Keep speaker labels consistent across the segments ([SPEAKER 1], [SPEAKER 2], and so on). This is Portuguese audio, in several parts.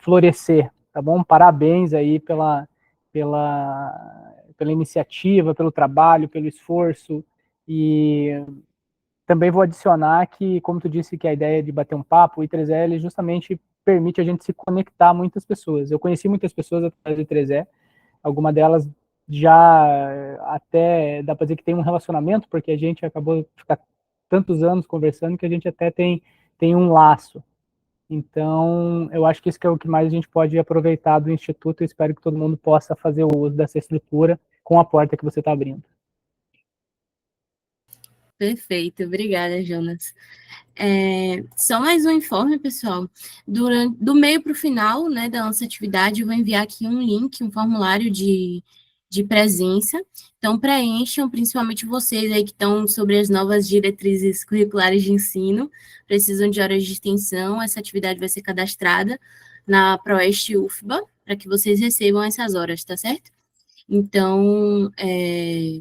[SPEAKER 1] florescer, tá bom? Parabéns aí pela iniciativa, pelo trabalho, pelo esforço, e também vou adicionar que, como tu disse que a ideia de bater um papo, o I3E justamente permite a gente se conectar a muitas pessoas. Eu conheci muitas pessoas através do I3E, alguma delas já até dá para dizer que tem um relacionamento, porque a gente acabou de ficar tantos anos conversando que a gente até tem um laço. Então, eu acho que isso que é o que mais a gente pode aproveitar do Instituto, e espero que todo mundo possa fazer o uso dessa estrutura com a porta que você está abrindo.
[SPEAKER 2] Perfeito, obrigada, Jonas. Só mais um informe, pessoal. Do meio para o final, né, da nossa atividade, eu vou enviar aqui um link, um formulário de presença. Então, preencham, principalmente vocês aí que estão sobre as novas diretrizes curriculares de ensino, precisam de horas de extensão, essa atividade vai ser cadastrada na Proeste UFBA, para que vocês recebam essas horas, tá certo? Então,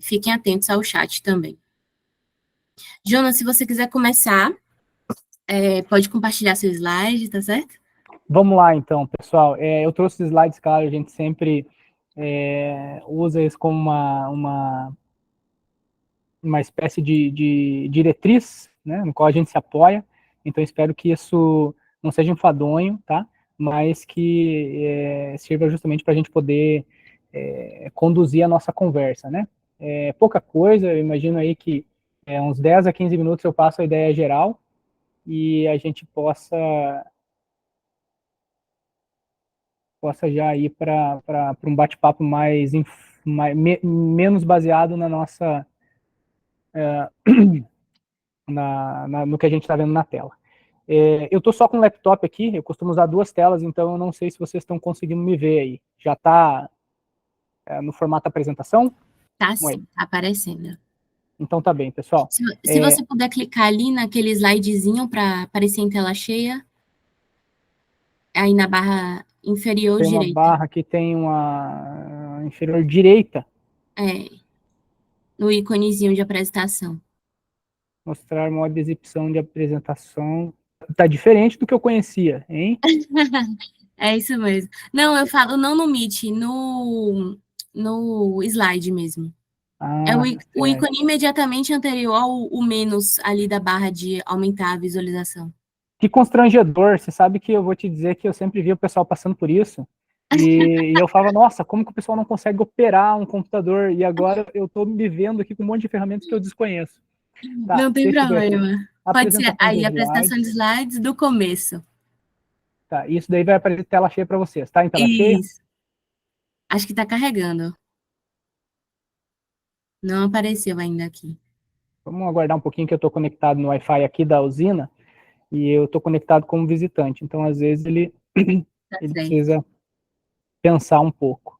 [SPEAKER 2] fiquem atentos ao chat também. Jonas, se você quiser começar, pode compartilhar seu slide, tá certo?
[SPEAKER 1] Vamos lá, então, pessoal. Eu trouxe os slides, claro, a gente sempre usa isso como uma espécie de diretriz, né, no qual a gente se apoia. Então, espero que isso não seja enfadonho, tá? Mas que sirva justamente para a gente poder conduzir a nossa conversa, né? Pouca coisa, eu imagino aí que uns 10 a 15 minutos eu passo a ideia geral e a gente possa já ir para um bate-papo menos baseado na nossa no que a gente está vendo na tela. Eu estou só com o laptop aqui, eu costumo usar duas telas, então eu não sei se vocês estão conseguindo me ver aí. Já está no formato apresentação?
[SPEAKER 2] Tá sim, tá aparecendo.
[SPEAKER 1] Então tá bem, pessoal.
[SPEAKER 2] Se você puder clicar ali naquele slidezinho para aparecer em tela cheia, aí na barra inferior
[SPEAKER 1] Tem uma
[SPEAKER 2] direita.
[SPEAKER 1] barra que tem uma inferior direita.
[SPEAKER 2] No íconezinho de apresentação.
[SPEAKER 1] Mostrar modo de exibição de apresentação. Tá diferente do que eu conhecia, hein?
[SPEAKER 2] É isso mesmo. Não, eu falo não no Meet, no slide mesmo. O ícone imediatamente anterior ao menos ali da barra de aumentar a visualização.
[SPEAKER 1] Que constrangedor, você sabe que eu vou te dizer que eu sempre vi o pessoal passando por isso, e eu falava, nossa, como que o pessoal não consegue operar um computador, e agora eu estou me vendo aqui com um monte de ferramentas que eu desconheço. Tá,
[SPEAKER 2] Não tem
[SPEAKER 1] deixa eu ver aqui.
[SPEAKER 2] problema. Pode ser
[SPEAKER 1] Apresentação de
[SPEAKER 2] aí a apresentação de
[SPEAKER 1] slides.
[SPEAKER 2] slides do começo.
[SPEAKER 1] Tá, isso daí vai aparecer tela cheia para vocês, tá? Em tela cheia?
[SPEAKER 2] Isso. Acho que está carregando. Não apareceu ainda aqui.
[SPEAKER 1] Vamos aguardar um pouquinho que eu estou conectado no Wi-Fi aqui da usina, e eu estou conectado como visitante, então às vezes ele precisa pensar um pouco.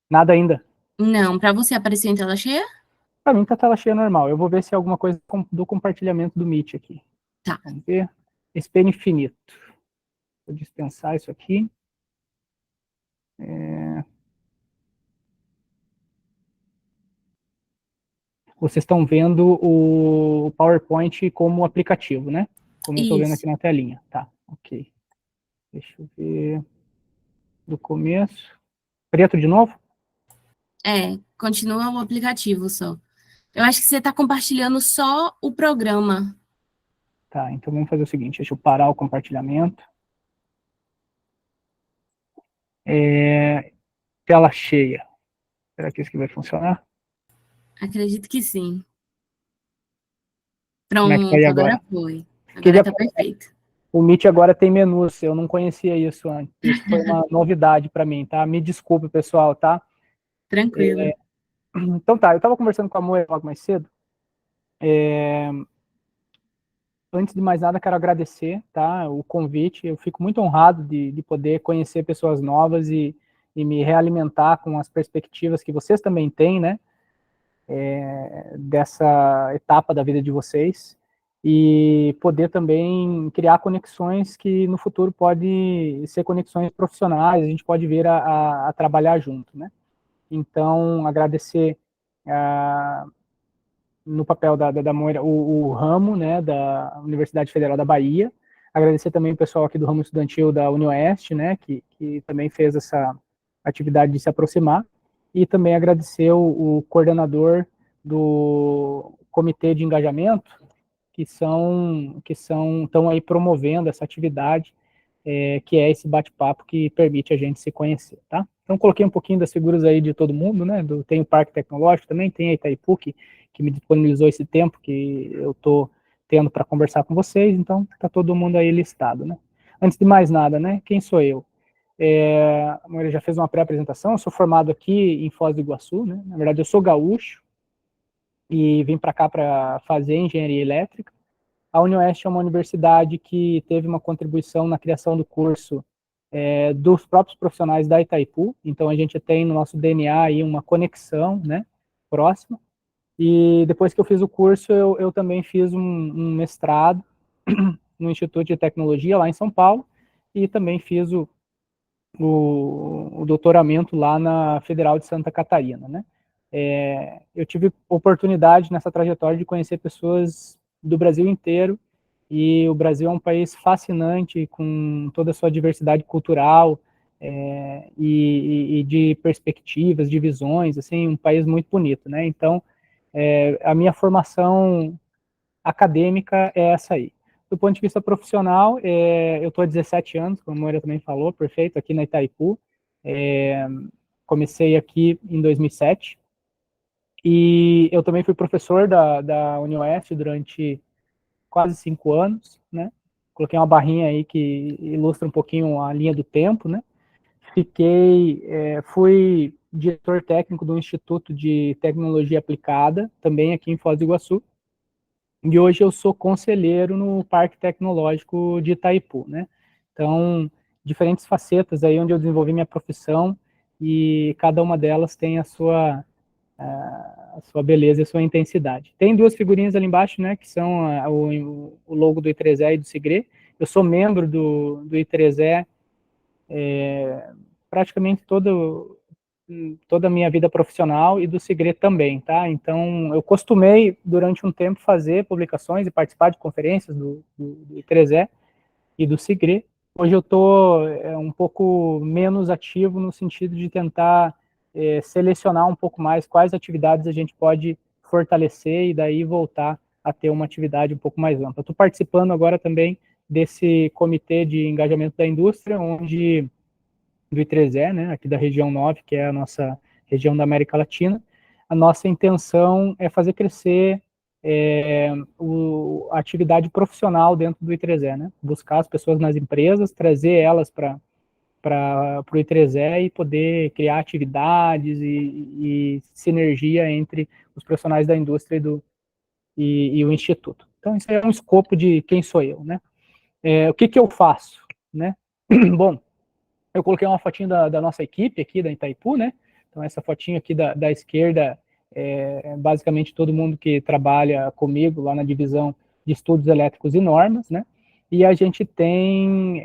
[SPEAKER 1] Nada ainda?
[SPEAKER 2] Não, para você apareceu em tela cheia?
[SPEAKER 1] Para mim tá tela cheia normal. Eu vou ver se é alguma coisa do compartilhamento do Meet aqui.
[SPEAKER 2] Tá.
[SPEAKER 1] Vamos ver. Espelho infinito. Vou dispensar isso aqui. Vocês estão vendo o PowerPoint como aplicativo, né? Como eu estou vendo aqui na telinha. Tá, ok. Deixa eu ver do começo. Preto de novo?
[SPEAKER 2] Continua o aplicativo só. Eu acho que você está compartilhando só o programa.
[SPEAKER 1] Tá, então vamos fazer o seguinte, deixa eu parar o compartilhamento. Tela cheia. Será que isso aqui vai funcionar?
[SPEAKER 2] Acredito que sim.
[SPEAKER 1] Como é que tá aí
[SPEAKER 2] Pronto, agora
[SPEAKER 1] agora?
[SPEAKER 2] foi. Agora
[SPEAKER 1] Queria
[SPEAKER 2] está perfeito.
[SPEAKER 1] O Meet agora tem menus, eu não conhecia isso antes. Isso foi uma novidade para mim, tá? Me desculpe, pessoal, tá?
[SPEAKER 2] Tranquilo.
[SPEAKER 1] Então tá, eu estava conversando com a Moira logo mais cedo. Antes de mais nada, quero agradecer, tá? O convite. Eu fico muito honrado de poder conhecer pessoas novas e me realimentar com as perspectivas que vocês também têm, né? Dessa etapa da vida de vocês. E poder também criar conexões que no futuro pode ser conexões profissionais, a gente pode vir a trabalhar junto, né? Então, agradecer no papel da Moira, o ramo, né, da Universidade Federal da Bahia. Agradecer também o pessoal aqui do ramo estudantil da UniOeste, né, que também fez essa atividade de se aproximar. E também agradecer o coordenador do Comitê de Engajamento, que estão aí promovendo essa atividade, que é esse bate-papo que permite a gente se conhecer, tá? Então, coloquei um pouquinho das figuras aí de todo mundo, né? Tem o Parque Tecnológico também, tem a Itaipu, que me disponibilizou esse tempo que eu estou tendo para conversar com vocês, então está todo mundo aí listado, né? Antes de mais nada, né? Quem sou eu? A Maria já fez uma pré-apresentação, eu sou formado aqui em Foz do Iguaçu, né? Na verdade, eu sou gaúcho e vim para cá para fazer engenharia elétrica. A UniOeste é uma universidade que teve uma contribuição na criação do curso dos próprios profissionais da Itaipu, então a gente tem no nosso DNA aí uma conexão, né, próxima, e depois que eu fiz o curso, eu também fiz um mestrado no Instituto de Tecnologia, lá em São Paulo, e também fiz o doutoramento lá na Federal de Santa Catarina, né. Eu tive oportunidade nessa trajetória de conhecer pessoas do Brasil inteiro, e o Brasil é um país fascinante, com toda a sua diversidade cultural, e de perspectivas, de visões, assim, um país muito bonito, né? Então, a minha formação acadêmica é essa aí. Do ponto de vista profissional, eu estou há 17 anos, como a Moira também falou, perfeito, aqui na Itaipu. Comecei aqui em 2007, e eu também fui professor da UniOeste durante quase 5 anos, né? Coloquei uma barrinha aí que ilustra um pouquinho a linha do tempo, né? Fui diretor técnico do Instituto de Tecnologia Aplicada, também aqui em Foz do Iguaçu, e hoje eu sou conselheiro no Parque Tecnológico de Itaipu, né? Então, diferentes facetas aí onde eu desenvolvi minha profissão, e cada uma delas tem a sua beleza e a sua intensidade. Tem duas figurinhas ali embaixo, né, que são o logo do I3E e do Sigre. Eu sou membro do I3E praticamente toda a minha vida profissional, e do Sigre também, tá? Então, eu costumei, durante um tempo, fazer publicações e participar de conferências do I3E e do Sigre. Hoje eu estou um pouco menos ativo no sentido de tentar selecionar um pouco mais quais atividades a gente pode fortalecer e daí voltar a ter uma atividade um pouco mais ampla. Estou participando agora também desse comitê de engajamento da indústria, onde do I3E, né, aqui da região 9, que é a nossa região da América Latina. A nossa intenção é fazer crescer a atividade profissional dentro do I3E, né? Buscar as pessoas nas empresas, trazer elas para o I3E e poder criar atividades e sinergia entre os profissionais da indústria e o Instituto. Então, isso é um escopo de quem sou eu, né? O que eu faço, né? Bom, eu coloquei uma fotinho da nossa equipe aqui da Itaipu, né? Então, essa fotinho aqui da esquerda basicamente todo mundo que trabalha comigo lá na divisão de estudos elétricos e normas, né? E a gente tem,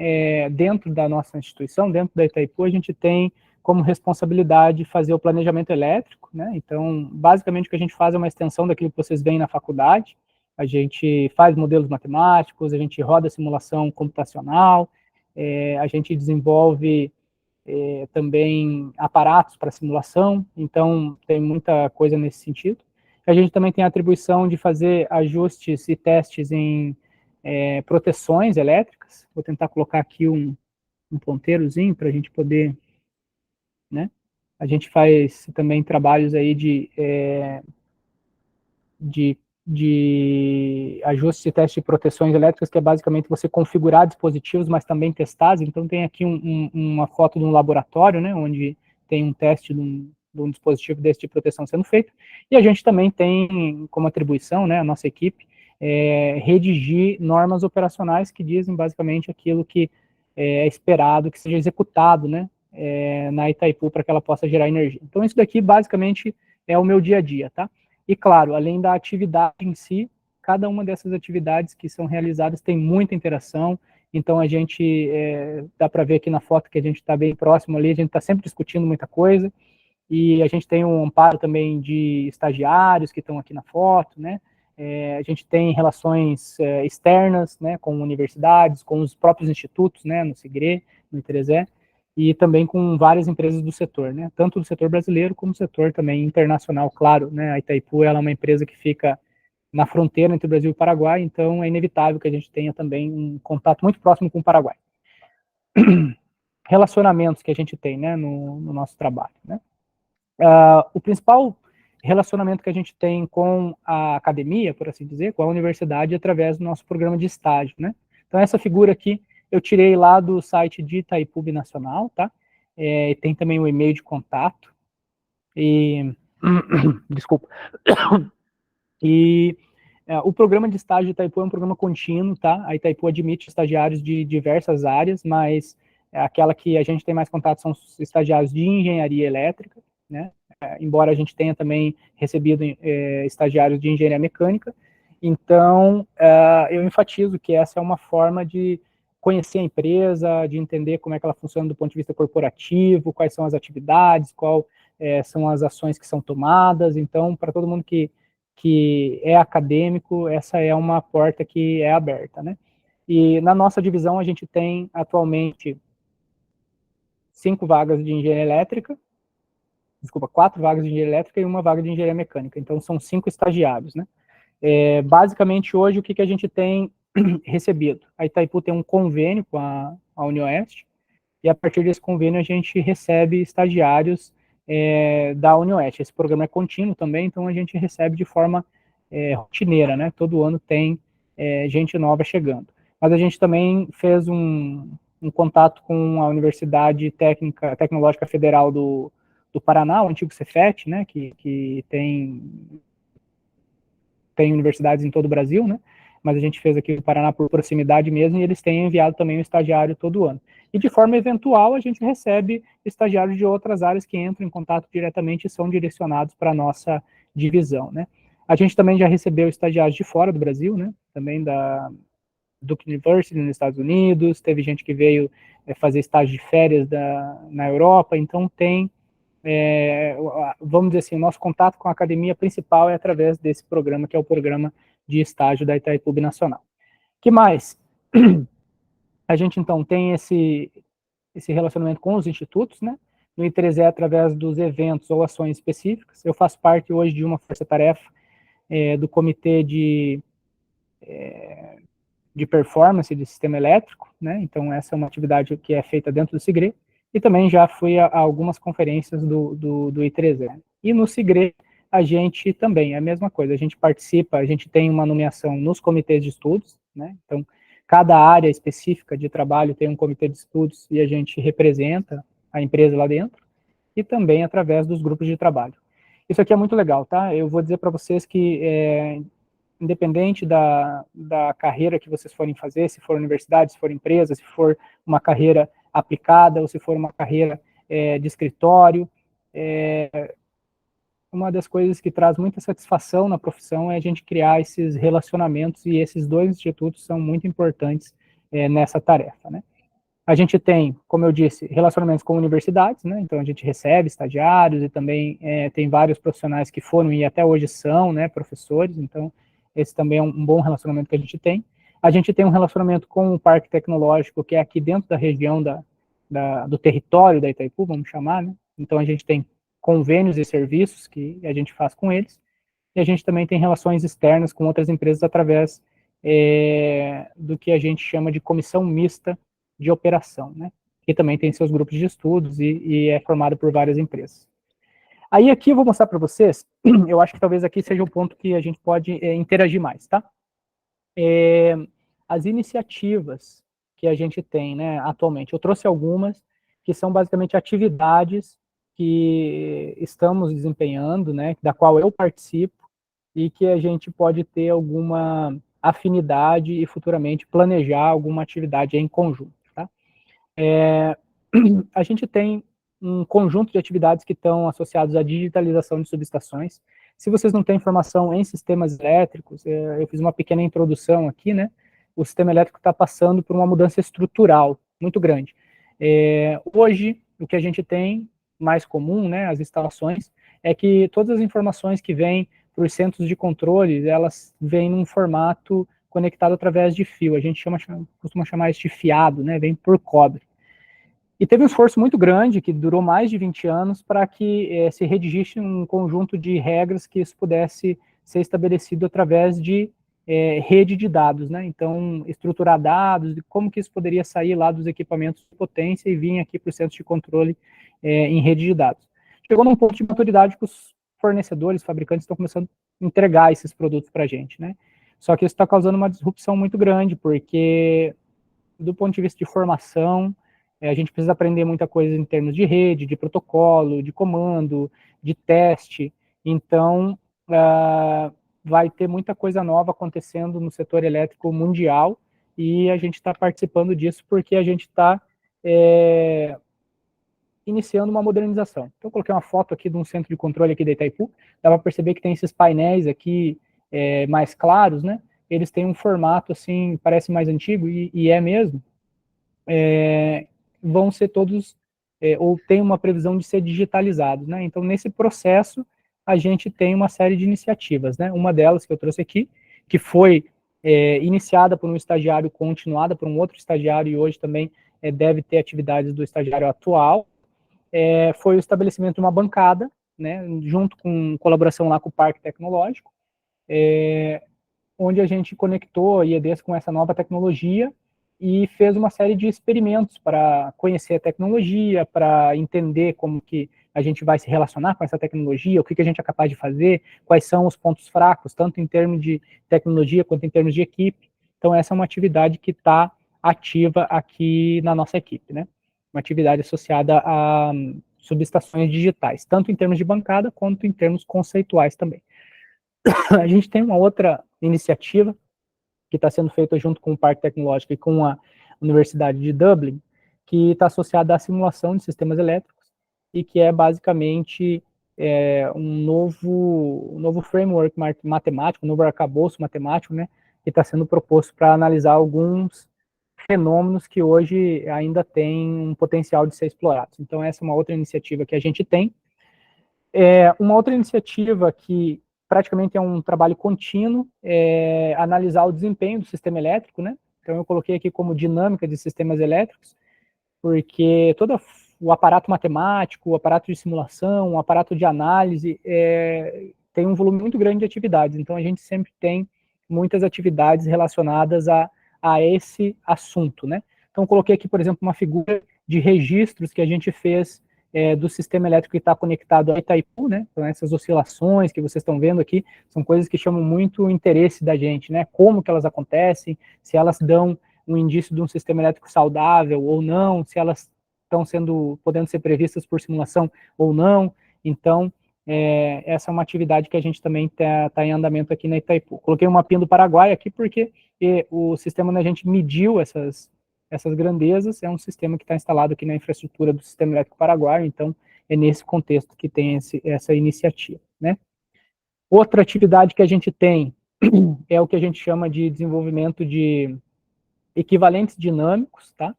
[SPEAKER 1] dentro da nossa instituição, dentro da Itaipu, a gente tem como responsabilidade fazer o planejamento elétrico, né? Então, basicamente, o que a gente faz é uma extensão daquilo que vocês veem na faculdade. A gente faz modelos matemáticos, a gente roda simulação computacional, a gente desenvolve também aparatos para simulação, então tem muita coisa nesse sentido. A gente também tem a atribuição de fazer ajustes e testes em proteções elétricas. Vou tentar colocar aqui um ponteirozinho para a gente poder, né? A gente faz também trabalhos aí de ajuste e teste de proteções elétricas, que é basicamente você configurar dispositivos, mas também testá-los. Então, tem aqui uma foto de um laboratório, né, onde tem um teste de um dispositivo desse de proteção sendo feito. E a gente também tem como atribuição, né, a nossa equipe, redigir normas operacionais que dizem basicamente aquilo que é esperado que seja executado, né, na Itaipu para que ela possa gerar energia. Então, isso daqui basicamente é o meu dia a dia, tá? E, claro, além da atividade em si, cada uma dessas atividades que são realizadas tem muita interação, então a gente, dá para ver aqui na foto que a gente está bem próximo ali, a gente está sempre discutindo muita coisa, e a gente tem um amparo também de estagiários que estão aqui na foto, né? A gente tem relações externas, né, com universidades, com os próprios institutos, né, no Sigre, no ITREZE, e também com várias empresas do setor, né, tanto do setor brasileiro como do setor também internacional, claro, né, a Itaipu ela é uma empresa que fica na fronteira entre o Brasil e o Paraguai, então é inevitável que a gente tenha também um contato muito próximo com o Paraguai. Relacionamentos que a gente tem, né, no nosso trabalho, né. O principal relacionamento que a gente tem com a academia, por assim dizer, com a universidade, através do nosso programa de estágio, né? Então, essa figura aqui eu tirei lá do site de Itaipu Nacional, tá? Tem também o e-mail de contato, e... desculpa. E o programa de estágio de Itaipu é um programa contínuo, tá? A Itaipu admite estagiários de diversas áreas, mas aquela que a gente tem mais contato são os estagiários de engenharia elétrica, né? Embora a gente tenha também recebido estagiários de engenharia mecânica. Então, eu enfatizo que essa é uma forma de conhecer a empresa, de entender como é que ela funciona do ponto de vista corporativo, quais são as atividades, são as ações que são tomadas. Então, para todo mundo que é acadêmico, essa é uma porta que é aberta, né? E na nossa divisão a gente tem atualmente 4 vagas de engenharia elétrica e 1 vaga de engenharia mecânica. Então são 5 estagiários, né? Basicamente hoje o que a gente tem recebido? A Itaipu tem um convênio com a UniOeste, e a partir desse convênio a gente recebe estagiários da UniOeste. Esse programa é contínuo também, então a gente recebe de forma rotineira, né? Todo ano tem gente nova chegando. Mas a gente também fez um contato com a Universidade Tecnológica Federal do Paraná, o antigo Cefet, né? Que tem universidades em todo o Brasil, né? Mas a gente fez aqui no Paraná por proximidade mesmo, e eles têm enviado também um estagiário todo ano. E de forma eventual, a gente recebe estagiários de outras áreas que entram em contato diretamente e são direcionados para a nossa divisão, né? A gente também já recebeu estagiários de fora do Brasil, né? Também da Duke University nos Estados Unidos, teve gente que veio fazer estágio de férias na Europa, então tem, vamos dizer assim, o nosso contato com a academia principal é através desse programa, que é o programa de estágio da Itaipu Nacional. Que mais? A gente, então, tem esse relacionamento com os institutos, né? No ITREZE, através dos eventos ou ações específicas. Eu faço parte hoje de uma força-tarefa do comitê de performance de sistema elétrico, né? Então, essa é uma atividade que é feita dentro do SIGRE, e também já fui a algumas conferências do ITREZE. E no SIGRE, a gente também, é a mesma coisa, a gente participa, a gente tem uma nomeação nos comitês de estudos, né? Então, cada área específica de trabalho tem um comitê de estudos e a gente representa a empresa lá dentro, e também através dos grupos de trabalho. Isso aqui é muito legal, tá? Eu vou dizer para vocês que independente da carreira que vocês forem fazer, se for universidade, se for empresa, se for uma carreira aplicada, ou se for uma carreira de escritório, uma das coisas que traz muita satisfação na profissão é a gente criar esses relacionamentos, e esses 2 institutos são muito importantes nessa tarefa, né? A gente tem, como eu disse, relacionamentos com universidades, né? Então a gente recebe estagiários e também tem vários profissionais que foram e até hoje são, né, professores, então esse também é um bom relacionamento que a gente tem. A gente tem um relacionamento com o Parque Tecnológico, que é aqui dentro da região do território da Itaipu, vamos chamar, né? Então a gente tem convênios e serviços que a gente faz com eles, e a gente também tem relações externas com outras empresas através do que a gente chama de comissão mista de operação, né? Que também tem seus grupos de estudos e é formado por várias empresas. Aí aqui eu vou mostrar para vocês, eu acho que talvez aqui seja o ponto que a gente pode interagir mais, tá? As iniciativas que a gente tem, né, atualmente. Eu trouxe algumas que são basicamente atividades que estamos desempenhando, né, da qual eu participo, e que a gente pode ter alguma afinidade e futuramente planejar alguma atividade em conjunto, tá? A gente tem um conjunto de atividades que estão associadas à digitalização de subestações. Se vocês não têm informação em sistemas elétricos, eu fiz uma pequena introdução aqui, né? O sistema elétrico está passando por uma mudança estrutural muito grande. Hoje, o que a gente tem mais comum, né, as instalações, é que todas as informações que vêm para os centros de controle, elas vêm num formato conectado através de fio. A gente costuma chamar isso de fiado, né, vem por cobre. E teve um esforço muito grande, que durou mais de 20 anos, para que se redigisse um conjunto de regras que isso pudesse ser estabelecido através de rede de dados, né? Então, estruturar dados, como que isso poderia sair lá dos equipamentos de potência e vir aqui para o centro de controle em rede de dados. Chegou num ponto de maturidade que os fornecedores, fabricantes estão começando a entregar esses produtos para a gente, né? Só que isso está causando uma disrupção muito grande, porque do ponto de vista de formação, a gente precisa aprender muita coisa em termos de rede, de protocolo, de comando, de teste. Então, vai ter muita coisa nova acontecendo no setor elétrico mundial e a gente está participando disso porque a gente está iniciando uma modernização. Então, eu coloquei uma foto aqui de um centro de controle aqui da Itaipu, dá para perceber que tem esses painéis aqui mais claros, né? Eles têm um formato, assim, parece mais antigo, e é mesmo, vão ser todos, ou tem uma previsão de ser digitalizados, né? Então, nesse processo, a gente tem uma série de iniciativas, né? Uma delas que eu trouxe aqui, que foi iniciada por um estagiário, continuada por um outro estagiário, e hoje também deve ter atividades do estagiário atual, foi o estabelecimento de uma bancada, né? Junto com colaboração lá com o Parque Tecnológico, onde a gente conectou a IEDs com essa nova tecnologia e fez uma série de experimentos para conhecer a tecnologia, para entender como que a gente vai se relacionar com essa tecnologia, o que a gente é capaz de fazer, quais são os pontos fracos, tanto em termos de tecnologia quanto em termos de equipe. Então, essa é uma atividade que está ativa aqui na nossa equipe, né? Uma atividade associada a subestações digitais, tanto em termos de bancada quanto em termos conceituais também. A gente tem uma outra iniciativa que está sendo feita junto com o Parque Tecnológico e com a Universidade de Dublin, que está associada à simulação de sistemas elétricos e que é basicamente um novo framework matemático, um novo arcabouço matemático, né, que está sendo proposto para analisar alguns fenômenos que hoje ainda têm um potencial de ser explorados. Então, essa é uma outra iniciativa que a gente tem. Uma outra iniciativa que praticamente é um trabalho contínuo, analisar o desempenho do sistema elétrico, né? Então, eu coloquei aqui como dinâmica de sistemas elétricos, porque todo o aparato matemático, o aparato de simulação, o aparato de análise, tem um volume muito grande de atividades. Então, a gente sempre tem muitas atividades relacionadas a esse assunto, né? Então, eu coloquei aqui, por exemplo, uma figura de registros que a gente fez do sistema elétrico que está conectado a Itaipu, né? Então, essas oscilações que vocês estão vendo aqui são coisas que chamam muito o interesse da gente, né? Como que elas acontecem, se elas dão um indício de um sistema elétrico saudável ou não, se elas estão podendo ser previstas por simulação ou não. Então, essa é uma atividade que a gente também está em andamento aqui na Itaipu. Coloquei um mapinha do Paraguai aqui porque o sistema onde a gente mediu essas grandezas é um sistema que está instalado aqui na infraestrutura do sistema elétrico paraguaio, então é nesse contexto que tem essa iniciativa, né? Outra atividade que a gente tem é o que a gente chama de desenvolvimento de equivalentes dinâmicos, tá?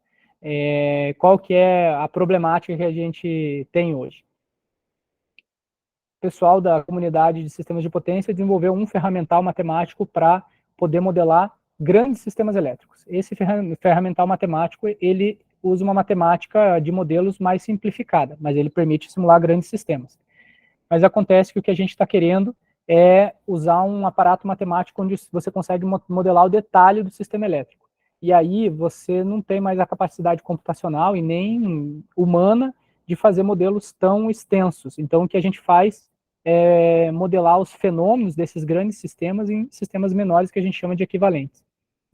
[SPEAKER 1] Qual que é a problemática que a gente tem hoje? O pessoal da comunidade de sistemas de potência desenvolveu um ferramental matemático para poder modelar grandes sistemas elétricos. Esse ferramental matemático, ele usa uma matemática de modelos mais simplificada, mas ele permite simular grandes sistemas. Mas acontece que o que a gente está querendo é usar um aparato matemático onde você consegue modelar o detalhe do sistema elétrico. E aí você não tem mais a capacidade computacional e nem humana de fazer modelos tão extensos. Então, o que a gente faz é modelar os fenômenos desses grandes sistemas em sistemas menores que a gente chama de equivalentes.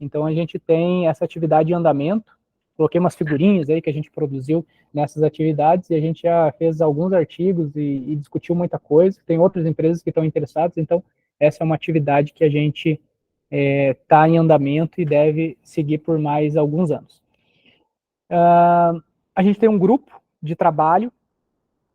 [SPEAKER 1] Então, a gente tem essa atividade em andamento. Coloquei umas figurinhas aí que a gente produziu nessas atividades e a gente já fez alguns artigos e discutiu muita coisa. Tem outras empresas que estão interessadas, então essa é uma atividade que a gente está em andamento e deve seguir por mais alguns anos. A gente tem um grupo de trabalho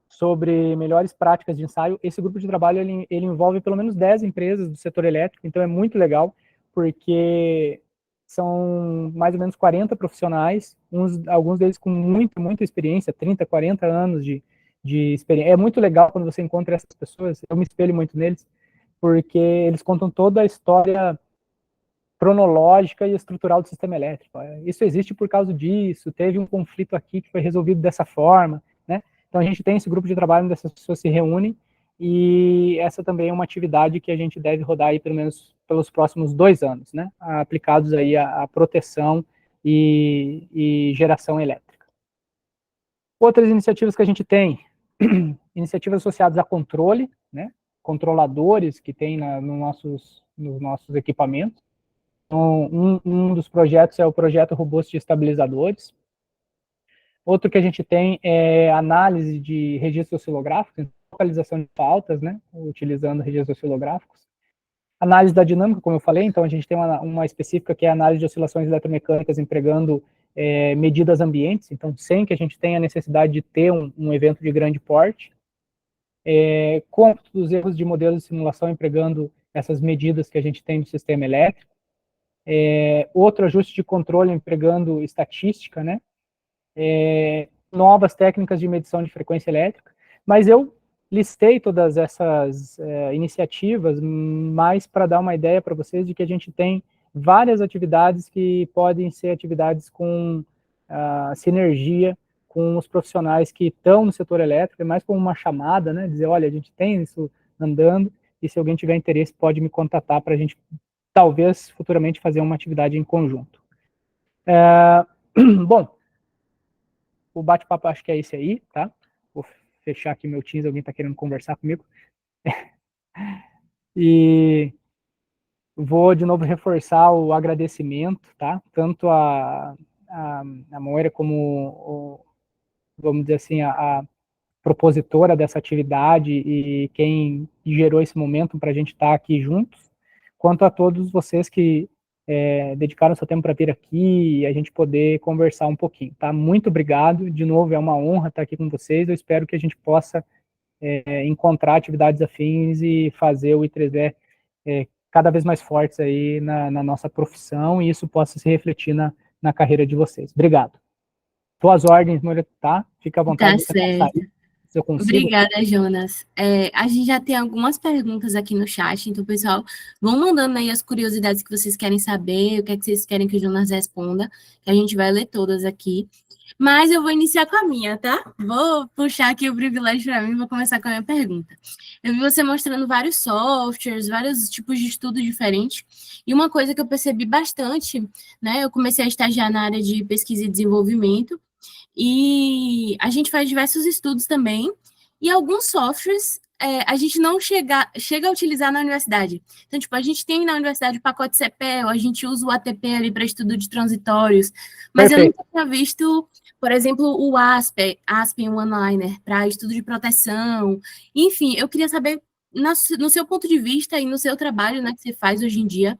[SPEAKER 1] sobre melhores práticas de ensaio. Esse grupo de trabalho ele envolve pelo menos 10 empresas do setor elétrico, então é muito legal, porque são mais ou menos 40 profissionais, alguns deles com muita experiência, 30, 40 anos de de experiência. É muito legal quando você encontra essas pessoas, eu me espelho muito neles, porque eles contam toda a história cronológica e estrutural do sistema elétrico. Isso existe por causa disso, teve um conflito aqui que foi resolvido dessa forma, né? Então a gente tem esse grupo de trabalho onde essas pessoas se reúnem, e essa também é uma atividade que a gente deve rodar aí pelo menos pelos próximos 2 anos, né? Aplicados aí a proteção e geração elétrica. Outras iniciativas que a gente tem, iniciativas associadas a controle, né? Controladores que tem nos nossos equipamentos. Então, um dos projetos é o projeto Robusto de Estabilizadores. Outro que a gente tem é análise de registros oscilográficos, localização de faltas, né, utilizando registros oscilográficos. Análise da dinâmica, como eu falei, então a gente tem uma específica que é a análise de oscilações eletromecânicas empregando medidas ambientes, então sem que a gente tenha necessidade de ter um evento de grande porte. Cômputo dos erros de modelos de simulação empregando essas medidas que a gente tem do sistema elétrico. Outro ajuste de controle empregando estatística, né? Novas técnicas de medição de frequência elétrica, mas eu listei todas essas iniciativas mais para dar uma ideia para vocês de que a gente tem várias atividades que podem ser atividades com sinergia com os profissionais que estão no setor elétrico, é mais como uma chamada, né? Dizer, olha, a gente tem isso andando, e se alguém tiver interesse pode me contatar para a gente talvez futuramente fazer uma atividade em conjunto. Bom, o bate-papo acho que é esse aí, tá? Vou fechar aqui meu Teams, alguém está querendo conversar comigo. E vou de novo reforçar o agradecimento, tá? Tanto a Moira como, vamos dizer assim, a propositora dessa atividade e quem gerou esse momento para a gente estar aqui juntos, quanto a todos vocês que dedicaram seu tempo para vir aqui e a gente poder conversar um pouquinho, tá? Muito obrigado, de novo, é uma honra estar aqui com vocês, eu espero que a gente possa encontrar atividades afins e fazer o I3E cada vez mais fortes aí na nossa profissão, e isso possa se refletir na carreira de vocês. Obrigado. Tô às ordens, Moira, tá? Fica à vontade
[SPEAKER 2] Tá
[SPEAKER 1] de você passar
[SPEAKER 2] certo.
[SPEAKER 1] aí, se eu consigo.
[SPEAKER 2] Obrigada, Jonas. A gente já tem algumas perguntas aqui no chat, então, pessoal, vão mandando aí as curiosidades que vocês querem saber, o que é que vocês querem que o Jonas responda, que a gente vai ler todas aqui. Mas eu vou iniciar com a minha, tá? Vou puxar aqui o privilégio para mim e vou começar com a minha pergunta. Eu vi você mostrando vários softwares, vários tipos de estudo diferentes, e uma coisa que eu percebi bastante, né? Eu comecei a estagiar na área de pesquisa e desenvolvimento, e a gente faz diversos estudos também, e alguns softwares a gente não chega a utilizar na universidade. Então, tipo, a gente tem na universidade o pacote CPEL, a gente usa o ATP ali para estudo de transitórios, mas eu nunca tinha visto, por exemplo, o Aspen One-Liner, para estudo de proteção. Enfim, eu queria saber, no seu ponto de vista e no seu trabalho, né, que você faz hoje em dia,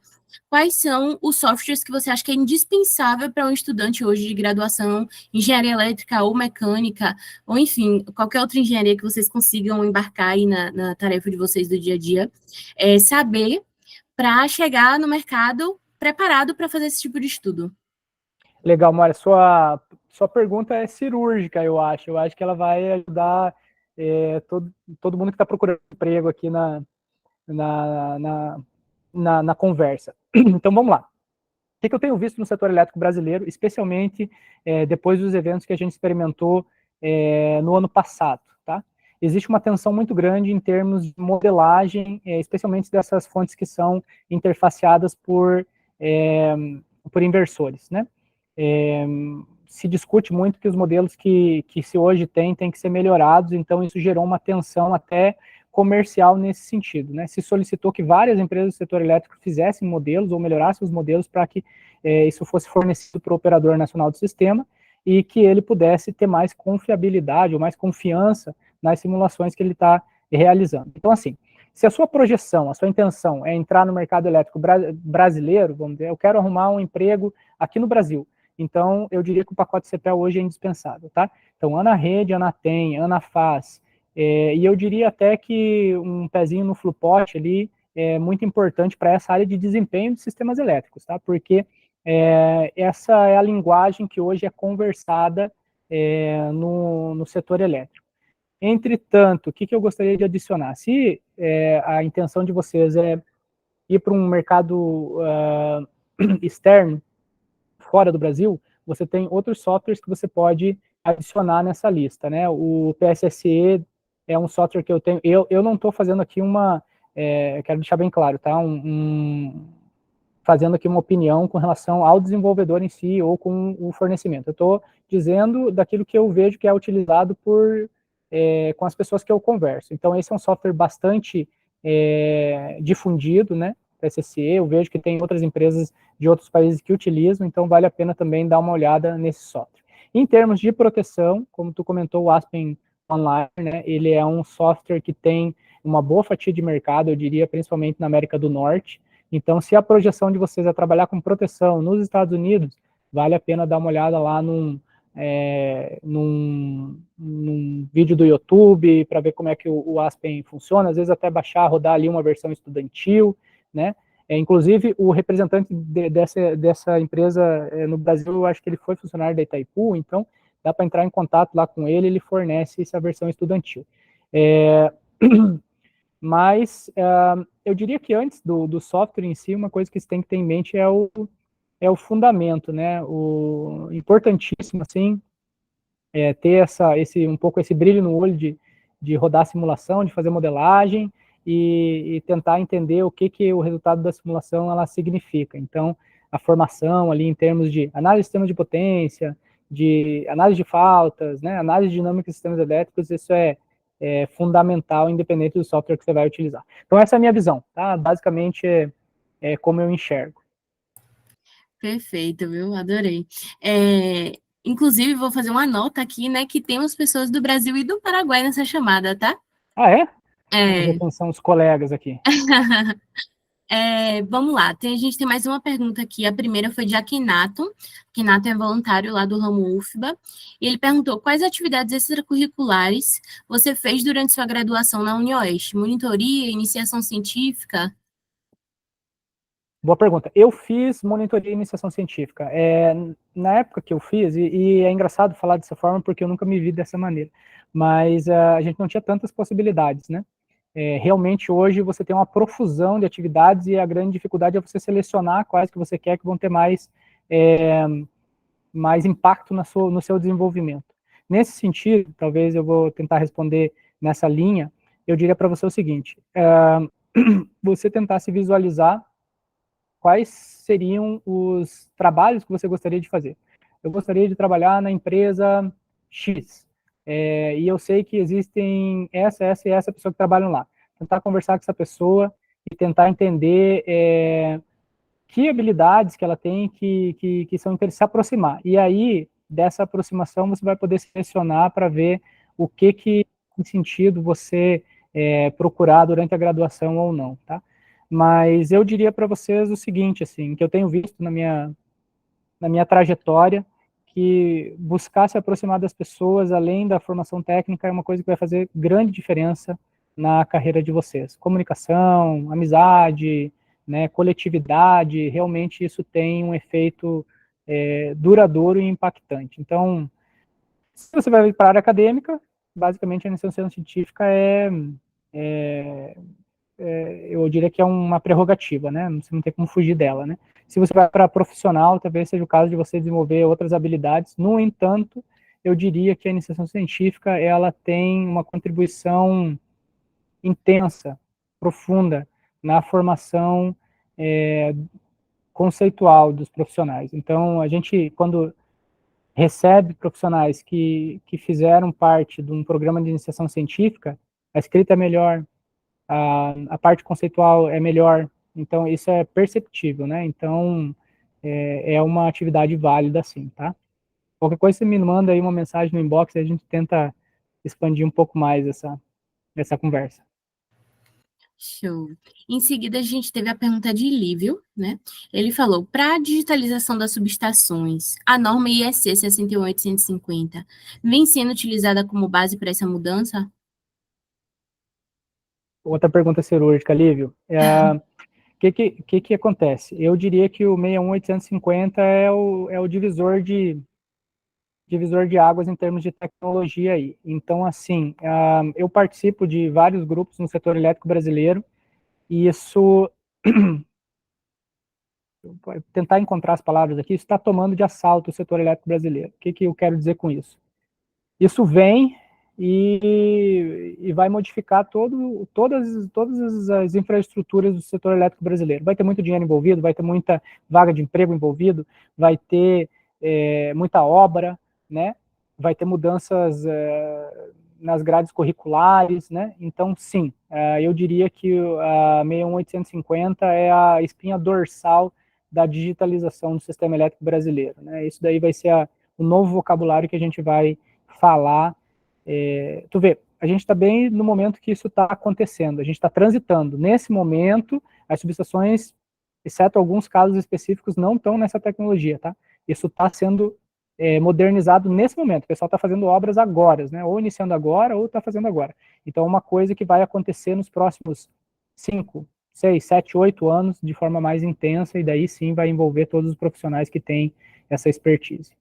[SPEAKER 2] quais são os softwares que você acha que é indispensável para um estudante hoje de graduação, engenharia elétrica ou mecânica, ou enfim, qualquer outra engenharia que vocês consigam embarcar aí na tarefa de vocês do dia a dia, saber para chegar no mercado preparado para fazer esse tipo de estudo?
[SPEAKER 1] Legal, Mora, sua pergunta é cirúrgica, eu acho. Eu acho que ela vai ajudar todo mundo que está procurando emprego aqui na conversa. Então, vamos lá. O que eu tenho visto no setor elétrico brasileiro, especialmente depois dos eventos que a gente experimentou no ano passado, tá? Existe uma tensão muito grande em termos de modelagem, especialmente dessas fontes que são interfaceadas por inversores, né? Se discute muito que os modelos que se hoje tem que ser melhorados, então isso gerou uma tensão até comercial nesse sentido, né? Se solicitou que várias empresas do setor elétrico fizessem modelos ou melhorassem os modelos para que isso fosse fornecido para o operador nacional do sistema e que ele pudesse ter mais confiabilidade ou mais confiança nas simulações que ele está realizando. Então, assim, se a sua projeção, a sua intenção é entrar no mercado elétrico brasileiro, vamos dizer, eu quero arrumar um emprego aqui no Brasil, então eu diria que o pacote CPEL hoje é indispensável, tá? Então, AnaRede, AnaTem, AnaFaz, e eu diria até que um pezinho no Flupot ali é muito importante para essa área de desempenho de sistemas elétricos, tá? Porque essa é a linguagem que hoje é conversada no setor elétrico. Entretanto, o que eu gostaria de adicionar? Se a intenção de vocês é ir para um mercado externo, fora do Brasil, você tem outros softwares que você pode adicionar nessa lista, né? O PSSE é um software que eu tenho, eu não estou fazendo aqui quero deixar bem claro, tá? Fazendo aqui uma opinião com relação ao desenvolvedor em si ou com o fornecimento. Eu estou dizendo daquilo que eu vejo que é utilizado com as pessoas que eu converso. Então, esse é um software bastante difundido, né? PSSE, eu vejo que tem outras empresas de outros países que utilizam, então vale a pena também dar uma olhada nesse software. Em termos de proteção, como tu comentou, o Aspen Online, né? Ele é um software que tem uma boa fatia de mercado, eu diria, principalmente na América do Norte. Então, se a projeção de vocês é trabalhar com proteção nos Estados Unidos, vale a pena dar uma olhada lá num vídeo do YouTube para ver como é que o Aspen funciona, às vezes até baixar, rodar ali uma versão estudantil, né? Inclusive, o representante dessa empresa no Brasil, eu acho que ele foi funcionário da Itaipu, então dá para entrar em contato lá com ele, ele fornece essa versão estudantil. Mas eu diria que antes do software em si, uma coisa que você tem que ter em mente é o fundamento, né? O importantíssimo, assim, ter um pouco esse brilho no olho de rodar simulação, de fazer modelagem e tentar entender o que o resultado da simulação ela significa. Então, a formação ali em termos de análise de sistemas de potência, de análise de faltas, né? Análise dinâmica de sistemas elétricos, isso é fundamental, independente do software que você vai utilizar. Então, essa é a minha visão, tá? Basicamente, é como eu enxergo.
[SPEAKER 2] Perfeito, viu? Adorei. Inclusive, vou fazer uma nota aqui, né, que temos pessoas do Brasil e do Paraguai nessa chamada, tá?
[SPEAKER 1] Ah, é? Vamos ver
[SPEAKER 2] É.
[SPEAKER 1] quem são os colegas aqui.
[SPEAKER 2] Vamos lá, a gente tem mais uma pergunta aqui. A primeira foi de Akinato. Akinato é voluntário lá do ramo UFBA. E ele perguntou: quais atividades extracurriculares você fez durante sua graduação na UniOeste? Monitoria, iniciação científica?
[SPEAKER 1] Boa pergunta. Eu fiz monitoria e iniciação científica. Na época que eu fiz, e é engraçado falar dessa forma porque eu nunca me vi dessa maneira, mas a gente não tinha tantas possibilidades, né? Realmente hoje você tem uma profusão de atividades e a grande dificuldade é você selecionar quais que você quer que vão ter mais impacto no seu desenvolvimento. Nesse sentido, talvez eu vou tentar responder nessa linha, eu diria para você o seguinte, você tentar se visualizar quais seriam os trabalhos que você gostaria de fazer. Eu gostaria de trabalhar na empresa X, e eu sei que existem essa e essa pessoa que trabalham lá. Tentar conversar com essa pessoa e tentar entender que habilidades que ela tem que são interessantes, se aproximar. E aí, dessa aproximação, você vai poder selecionar para ver o que tem sentido você procurar durante a graduação ou não, tá? Mas eu diria para vocês o seguinte, assim, que eu tenho visto na minha trajetória, que buscar se aproximar das pessoas, além da formação técnica, é uma coisa que vai fazer grande diferença na carreira de vocês. Comunicação, amizade, né, coletividade, realmente isso tem um efeito duradouro e impactante. Então, se você vai para a área acadêmica, basicamente a iniciação científica eu diria que é uma prerrogativa, né? Você não tem como fugir dela, né? Se você vai para profissional, talvez seja o caso de você desenvolver outras habilidades. No entanto, eu diria que a iniciação científica, ela tem uma contribuição intensa, profunda, na formação conceitual dos profissionais. Então, a gente, quando recebe profissionais que fizeram parte de um programa de iniciação científica, a escrita é melhor, a parte conceitual é melhor, então isso é perceptível, né? Então é uma atividade válida, sim, tá? Qualquer coisa você me manda aí uma mensagem no inbox e a gente tenta expandir um pouco mais essa conversa.
[SPEAKER 2] Show. Em seguida, a gente teve a pergunta de Lívio, né? Ele falou: para a digitalização das subestações, a norma IEC 68150 vem sendo utilizada como base para essa mudança?
[SPEAKER 1] Outra pergunta cirúrgica, Lívio. Que acontece? Eu diria que o 61850 é o divisor de divisor de águas em termos de tecnologia aí. Então, assim, eu participo de vários grupos no setor elétrico brasileiro, e isso, vou tentar encontrar as palavras aqui, isso está tomando de assalto o setor elétrico brasileiro. O que eu quero dizer com isso? Isso vem e vai modificar todas as infraestruturas do setor elétrico brasileiro. Vai ter muito dinheiro envolvido, vai ter muita vaga de emprego envolvido, vai ter muita obra, né? Vai ter mudanças nas grades curriculares, né? Então, sim, eu diria que a 61850 é a espinha dorsal da digitalização do sistema elétrico brasileiro, né? Isso daí vai ser o novo vocabulário que a gente vai falar. Tu vê, a gente está bem no momento que isso está acontecendo, a gente está transitando. Nesse momento, as subestações, exceto alguns casos específicos, não estão nessa tecnologia, tá? Isso está sendo modernizado nesse momento, o pessoal está fazendo obras agora, né? Ou iniciando agora, ou está fazendo agora. Então, é uma coisa que vai acontecer nos próximos 5, 6, 7, 8 anos, de forma mais intensa, e daí sim vai envolver todos os profissionais que têm essa expertise.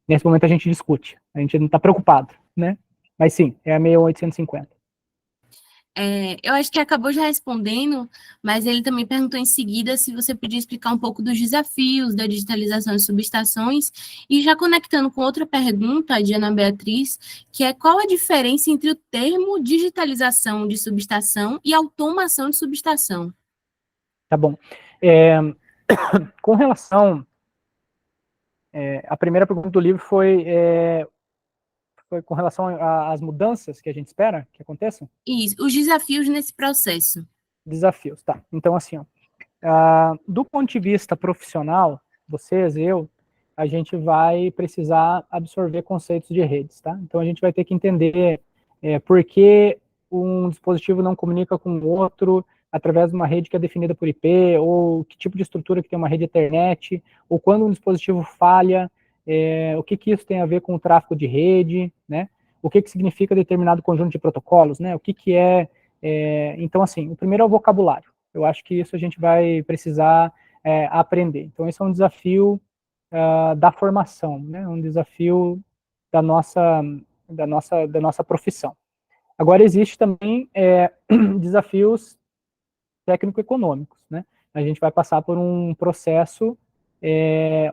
[SPEAKER 1] Nesse momento a gente discute, a gente não está preocupado, né? Mas sim, é a 61850.
[SPEAKER 2] Eu acho que acabou já respondendo, mas ele também perguntou em seguida se você podia explicar um pouco dos desafios da digitalização de subestações, e já conectando com outra pergunta de Ana Beatriz, que é qual a diferença entre o termo digitalização de subestação e automação de subestação?
[SPEAKER 1] Tá bom. Com relação... a primeira pergunta do livro foi com relação às mudanças que a gente espera que aconteçam?
[SPEAKER 2] Isso, os desafios nesse processo.
[SPEAKER 1] Desafios, tá. Então, assim, ó, do ponto de vista profissional, vocês, eu, a gente vai precisar absorver conceitos de redes, tá? Então, a gente vai ter que entender por que um dispositivo não comunica com o outro através de uma rede que é definida por IP, ou que tipo de estrutura que tem uma rede Ethernet, ou quando um dispositivo falha, o que isso tem a ver com o tráfego de rede, né? O que significa determinado conjunto de protocolos, né? O que é... Então, assim, o primeiro é o vocabulário. Eu acho que isso a gente vai precisar aprender. Então, esse é um desafio da formação, né? Um desafio da nossa profissão. Agora, existe também desafios técnico-econômicos, né? A gente vai passar por um processo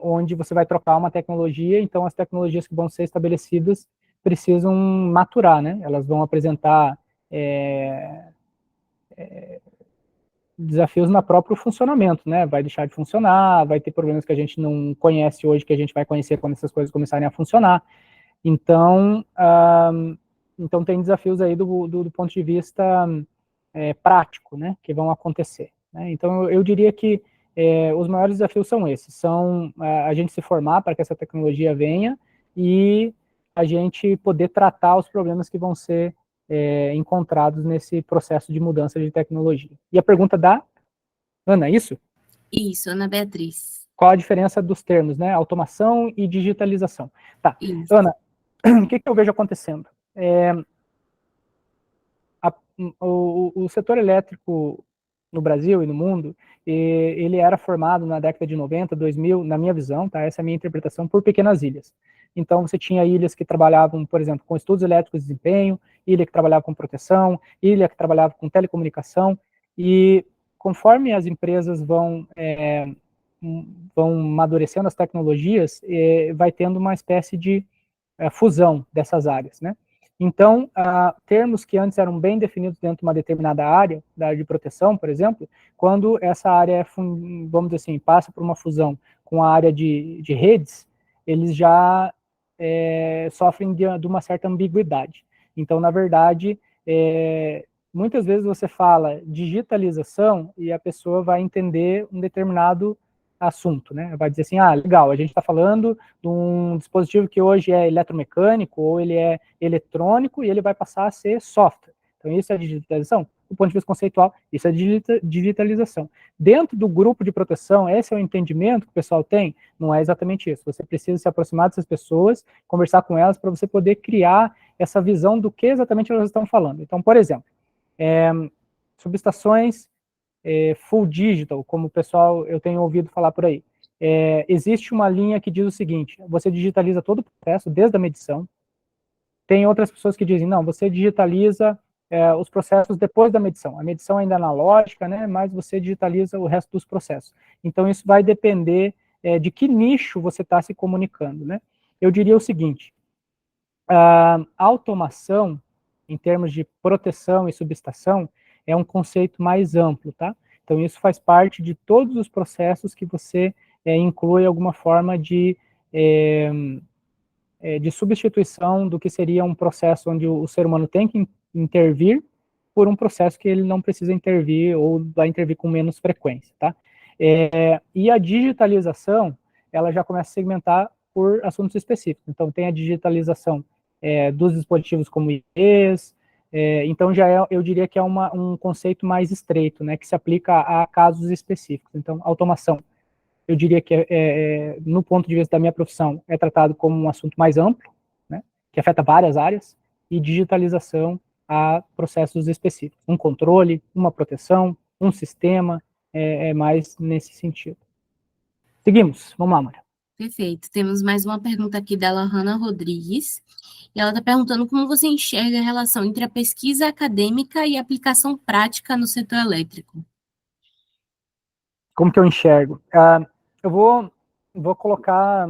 [SPEAKER 1] onde você vai trocar uma tecnologia, então as tecnologias que vão ser estabelecidas precisam maturar, né? Elas vão apresentar desafios no próprio funcionamento, né? Vai deixar de funcionar, vai ter problemas que a gente não conhece hoje, que a gente vai conhecer quando essas coisas começarem a funcionar. Então, então tem desafios aí do ponto de vista prático, né? Que vão acontecer. Né? Então, eu diria que os maiores desafios são esses, são a gente se formar para que essa tecnologia venha e a gente poder tratar os problemas que vão ser encontrados nesse processo de mudança de tecnologia. E a pergunta da Ana, é isso?
[SPEAKER 2] Isso, Ana Beatriz.
[SPEAKER 1] Qual a diferença dos termos, né? Automação e digitalização. Tá,
[SPEAKER 2] Isso.
[SPEAKER 1] Ana, o que eu vejo acontecendo? O setor elétrico no Brasil e no mundo, ele era formado na década de 90, 2000, na minha visão, tá? Essa é a minha interpretação, por pequenas ilhas. Então, você tinha ilhas que trabalhavam, por exemplo, com estudos elétricos de desempenho, ilha que trabalhava com proteção, ilha que trabalhava com telecomunicação, e conforme as empresas vão amadurecendo as tecnologias, vai tendo uma espécie de fusão dessas áreas, né? Então, termos que antes eram bem definidos dentro de uma determinada área, da área de proteção, por exemplo, quando essa área, vamos dizer assim, passa por uma fusão com a área de redes, eles já sofrem de uma certa ambiguidade. Então, na verdade, muitas vezes você fala digitalização e a pessoa vai entender um determinado assunto, né? Vai dizer assim, legal, a gente está falando de um dispositivo que hoje é eletromecânico ou ele é eletrônico e ele vai passar a ser software. Então, isso é digitalização? Do ponto de vista conceitual, isso é digitalização. Dentro do grupo de proteção, esse é o entendimento que o pessoal tem? Não é exatamente isso. Você precisa se aproximar dessas pessoas, conversar com elas para você poder criar essa visão do que exatamente elas estão falando. Então, por exemplo, subestações full digital, como o pessoal eu tenho ouvido falar por aí. existe uma linha que diz o seguinte: você digitaliza todo o processo, desde a medição. Tem outras pessoas que dizem, não, você digitaliza os processos depois da medição. A medição ainda é analógica, né, mas você digitaliza o resto dos processos. Então, isso vai depender de que nicho você está se comunicando, né? Eu diria o seguinte: a automação, em termos de proteção e subestação, é um conceito mais amplo, tá? Então, isso faz parte de todos os processos que você inclui alguma forma de substituição do que seria um processo onde o ser humano tem que intervir por um processo que ele não precisa intervir ou vai intervir com menos frequência, tá? E a digitalização, ela já começa a segmentar por assuntos específicos. Então, tem a digitalização dos dispositivos como IPs, então eu diria que é um conceito mais estreito, né, que se aplica a casos específicos. Então, automação, eu diria que, no ponto de vista da minha profissão, é tratado como um assunto mais amplo, né, que afeta várias áreas, e digitalização a processos específicos. Um controle, uma proteção, um sistema, mais nesse sentido. Seguimos, vamos lá, Mara.
[SPEAKER 2] Perfeito. Temos mais uma pergunta aqui dela, Hanna Rodrigues. E ela está perguntando como você enxerga a relação entre a pesquisa acadêmica e a aplicação prática no setor elétrico.
[SPEAKER 1] Como que eu enxergo? Eu vou colocar,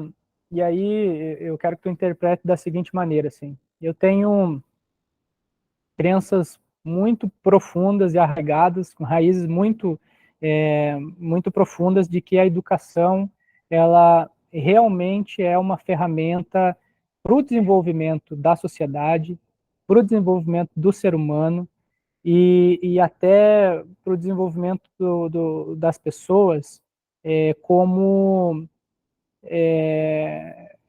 [SPEAKER 1] e aí eu quero que tu interprete da seguinte maneira, assim. Eu tenho crenças muito profundas e arraigadas, com raízes muito profundas, de que a educação, ela realmente é uma ferramenta para o desenvolvimento da sociedade, para o desenvolvimento do ser humano, e até para o desenvolvimento das pessoas, como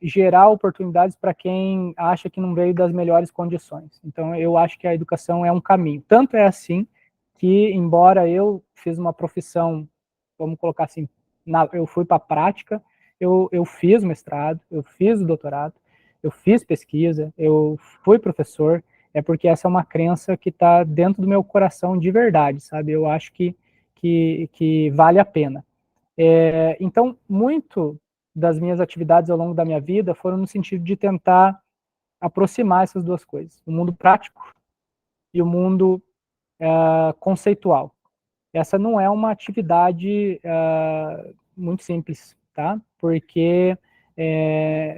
[SPEAKER 1] gerar oportunidades para quem acha que não veio das melhores condições. Então, eu acho que a educação é um caminho. Tanto é assim que, embora eu fiz uma profissão, vamos colocar assim, eu fui para a prática, eu fiz mestrado, eu fiz o doutorado, eu fiz pesquisa, eu fui professor, é porque essa é uma crença que está dentro do meu coração de verdade, sabe? Eu acho que vale a pena. Então, muito das minhas atividades ao longo da minha vida foram no sentido de tentar aproximar essas duas coisas, o mundo prático e o mundo conceitual. Essa não é uma atividade muito simples, tá? Porque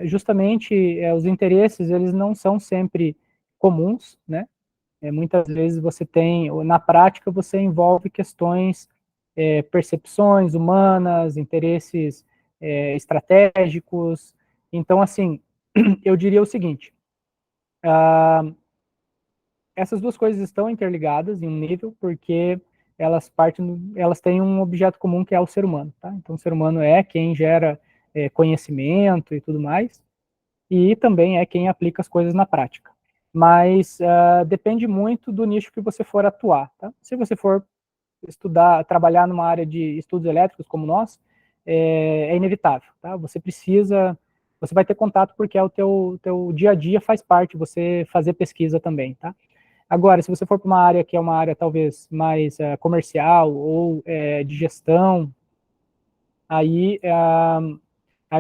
[SPEAKER 1] justamente os interesses, eles não são sempre comuns, né? Muitas vezes você tem, na prática, você envolve questões, percepções humanas, interesses estratégicos. Então, assim, eu diria o seguinte: essas duas coisas estão interligadas em um nível, porque elas têm um objeto comum, que é o ser humano, tá? Então, o ser humano é quem gera conhecimento e tudo mais, e também é quem aplica as coisas na prática. Mas depende muito do nicho que você for atuar, tá? Se você for trabalhar numa área de estudos elétricos como nós, é inevitável, tá? Você vai ter contato porque o teu dia a dia, faz parte você fazer pesquisa também, tá? Agora, se você for para uma área que é uma área talvez mais comercial ou de gestão, aí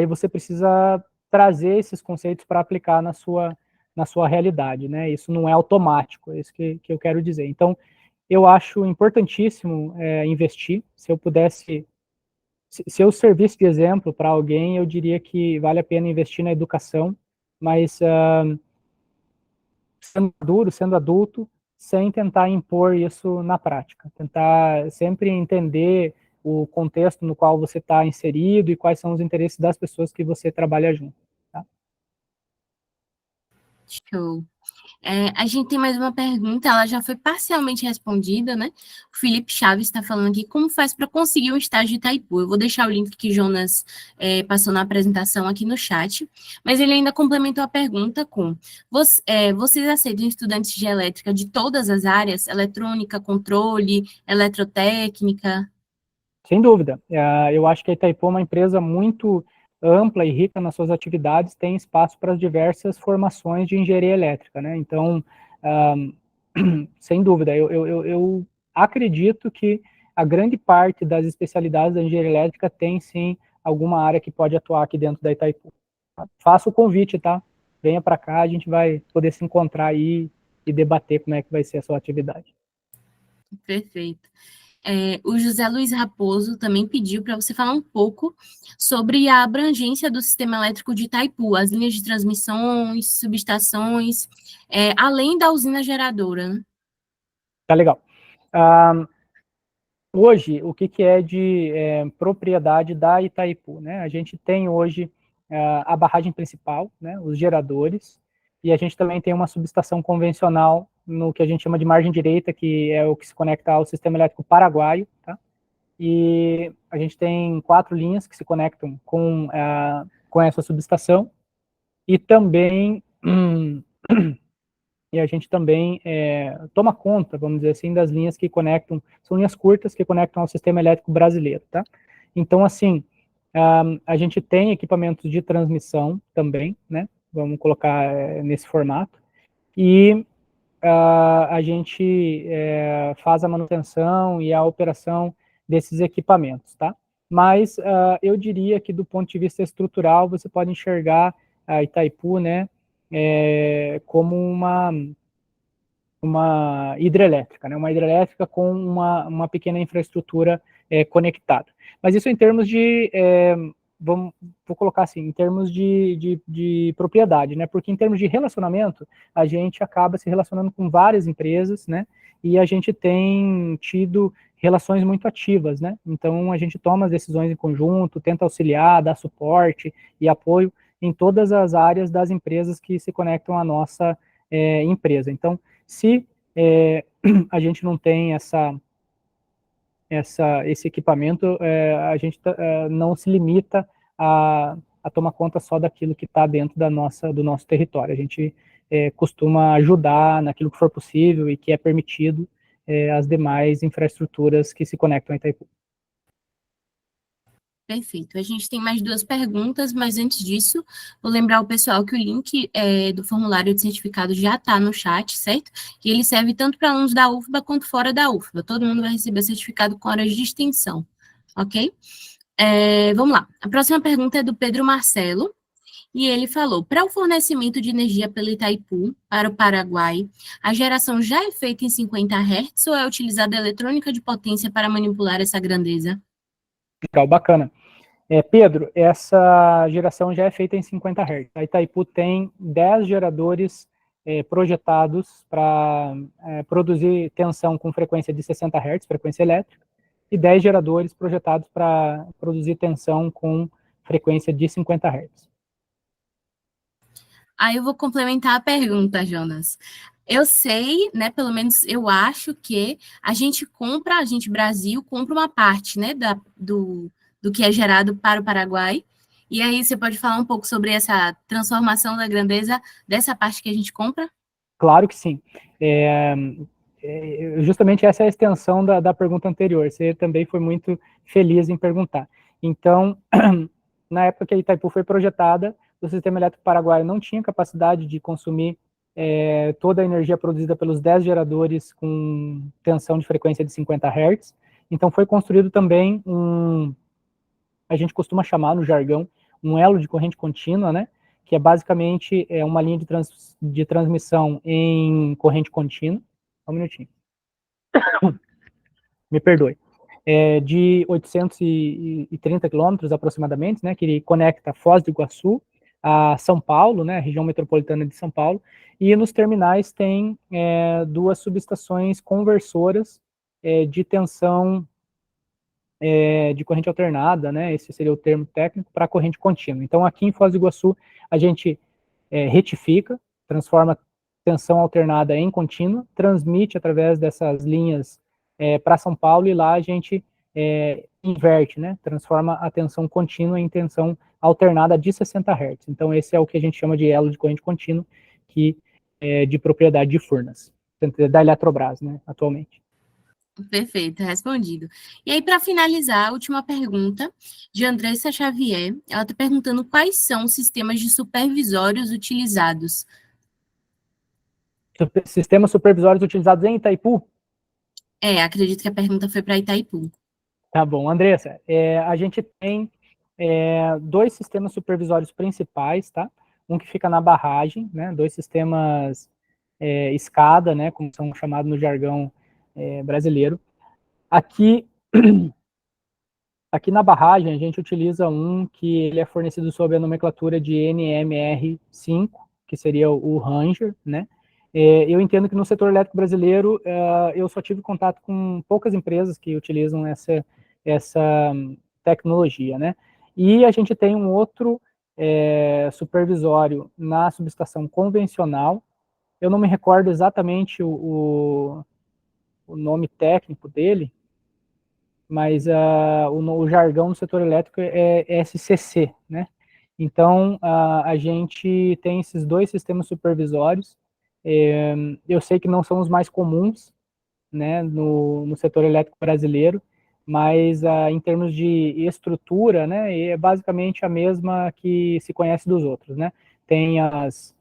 [SPEAKER 1] você precisa trazer esses conceitos para aplicar na sua realidade, né? Isso não é automático, é isso que eu quero dizer. Então, eu acho importantíssimo investir. Se eu pudesse, se eu servisse de exemplo para alguém, eu diria que vale a pena investir na educação, mas sendo maduro, sendo adulto, sem tentar impor isso na prática. Tentar sempre entender o contexto no qual você está inserido e quais são os interesses das pessoas que você trabalha junto. Tá?
[SPEAKER 2] Show. A gente tem mais uma pergunta, ela já foi parcialmente respondida, né? O Felipe Chaves está falando aqui, como faz para conseguir um estágio de Itaipu? Eu vou deixar o link que Jonas passou na apresentação aqui no chat, mas ele ainda complementou a pergunta com, vocês aceitam estudantes de elétrica de todas as áreas? Eletrônica, controle, eletrotécnica?
[SPEAKER 1] Sem dúvida. Eu acho que a Itaipu é uma empresa muito ampla e rica nas suas atividades, tem espaço para diversas formações de engenharia elétrica, né? Então, sem dúvida, eu acredito que a grande parte das especialidades da engenharia elétrica tem, sim, alguma área que pode atuar aqui dentro da Itaipu. Faça o convite, tá? Venha para cá, a gente vai poder se encontrar aí e debater como é que vai ser a sua atividade.
[SPEAKER 2] Perfeito. O José Luiz Raposo também pediu para você falar um pouco sobre a abrangência do sistema elétrico de Itaipu, as linhas de transmissões, subestações, além da usina geradora, né?
[SPEAKER 1] Tá legal. Hoje, o que é de propriedade da Itaipu, né? A gente tem hoje a barragem principal, né, os geradores, e a gente também tem uma subestação convencional no que a gente chama de margem direita, que é o que se conecta ao sistema elétrico paraguaio, tá? E a gente tem 4 linhas que se conectam com essa subestação, e também e a gente também toma conta, vamos dizer assim, das linhas que conectam, são linhas curtas que conectam ao sistema elétrico brasileiro, tá? Então, assim, a gente tem equipamentos de transmissão também, né? Vamos colocar nesse formato, e a gente faz a manutenção e a operação desses equipamentos, tá? Mas eu diria que do ponto de vista estrutural, você pode enxergar a Itaipu, né, como uma hidrelétrica, né? Uma hidrelétrica com uma pequena infraestrutura conectada. Mas isso em termos de, vou colocar assim, em termos de propriedade, né? Porque em termos de relacionamento, a gente acaba se relacionando com várias empresas, né? E a gente tem tido relações muito ativas, né? Então a gente toma as decisões em conjunto, tenta auxiliar, dar suporte e apoio em todas as áreas das empresas que se conectam à nossa empresa. Então, se a gente não tem esse equipamento, a gente não se limita a tomar conta só daquilo que está dentro do nosso território. A gente costuma ajudar naquilo que for possível e que é permitido as demais infraestruturas que se conectam a Itaipu.
[SPEAKER 2] Perfeito. A gente tem mais 2 perguntas, mas antes disso, vou lembrar o pessoal que o link do formulário de certificado já está no chat, certo? E ele serve tanto para alunos da UFBA quanto fora da UFBA. Todo mundo vai receber certificado com horas de extensão, ok? Vamos lá. A próxima pergunta é do Pedro Marcelo, e ele falou: para o fornecimento de energia pelo Itaipu para o Paraguai, a geração já é feita em 50 Hz ou é utilizada a eletrônica de potência para manipular essa grandeza?
[SPEAKER 1] Legal, bacana. Pedro, essa geração já é feita em 50 Hz. A Itaipu tem 10 geradores projetados para produzir tensão com frequência de 60 Hz, frequência elétrica, e 10 geradores projetados para produzir tensão com frequência de 50 Hz.
[SPEAKER 2] Aí eu vou complementar a pergunta, Jonas. Eu sei, né, pelo menos eu acho que a gente Brasil, compra uma parte, né, do que é gerado para o Paraguai. E aí você pode falar um pouco sobre essa transformação da grandeza dessa parte que a gente compra?
[SPEAKER 1] Claro que sim. Justamente essa é a extensão da pergunta anterior. Você também foi muito feliz em perguntar. Então, na época que a Itaipu foi projetada, o sistema elétrico paraguaio não tinha capacidade de consumir toda a energia produzida pelos 10 geradores com tensão de frequência de 50 Hz. Então, foi construído também a gente costuma chamar no jargão, um elo de corrente contínua, né? Que é basicamente uma linha de transmissão em corrente contínua. Só um minutinho. Me perdoe. De 830 quilômetros aproximadamente, né? Que conecta Foz do Iguaçu a São Paulo, né? A região metropolitana de São Paulo. E nos terminais tem 2 subestações conversoras de tensão de corrente alternada, né? Esse seria o termo técnico para corrente contínua. Então, aqui em Foz do Iguaçu, a gente retifica, transforma tensão alternada em contínua, transmite através dessas linhas para São Paulo e lá a gente inverte, né? Transforma a tensão contínua em tensão alternada de 60 Hz. Então, esse é o que a gente chama de elo de corrente contínua, que é de propriedade de Furnas, da Eletrobras, né? Atualmente.
[SPEAKER 2] Perfeito, respondido. E aí, para finalizar, a última pergunta de Andressa Xavier. Ela está perguntando quais são os sistemas de supervisórios utilizados.
[SPEAKER 1] Sistemas supervisórios utilizados em Itaipu?
[SPEAKER 2] Acredito que a pergunta foi para Itaipu.
[SPEAKER 1] Tá bom, Andressa, a gente tem dois sistemas supervisórios principais, tá? Um que fica na barragem, né? Dois sistemas escada, né? Como são chamados no jargão brasileiro. Aqui na barragem, a gente utiliza um que ele é fornecido sob a nomenclatura de NMR5, que seria o Ranger, né? Eu entendo que no setor elétrico brasileiro, eu só tive contato com poucas empresas que utilizam essa tecnologia, né? E a gente tem um outro supervisório na subestação convencional. Eu não me recordo exatamente o nome técnico dele, mas o jargão do setor elétrico é SCC, né? Então, a gente tem esses dois sistemas supervisórios. Eu sei que não são os mais comuns, né, no setor elétrico brasileiro, mas em termos de estrutura, né, é basicamente a mesma que se conhece dos outros, né? Tem as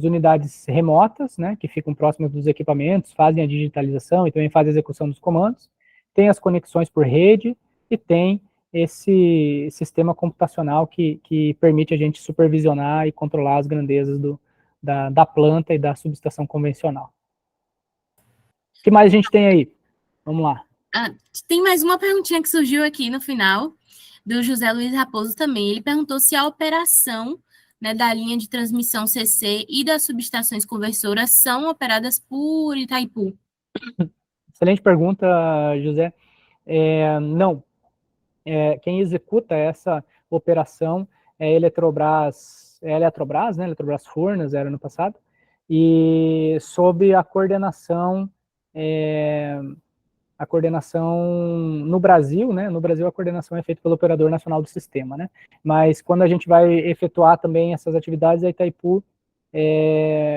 [SPEAKER 1] unidades remotas, né, que ficam próximas dos equipamentos, fazem a digitalização e também fazem a execução dos comandos, tem as conexões por rede e tem esse sistema computacional que permite a gente supervisionar e controlar as grandezas da planta e da subestação convencional. O que mais a gente tem aí? Vamos lá.
[SPEAKER 2] Tem mais uma perguntinha que surgiu aqui no final, do José Luiz Raposo também. Ele perguntou se a operação, né, da linha de transmissão CC e das subestações conversoras são operadas por Itaipu.
[SPEAKER 1] Excelente pergunta, José. Não. Quem executa essa operação é a Eletrobras, né? Eletrobras Furnas era no passado, e sob a coordenação no Brasil, né? No Brasil a coordenação é feita pelo Operador Nacional do Sistema, né? Mas quando a gente vai efetuar também essas atividades, a Itaipu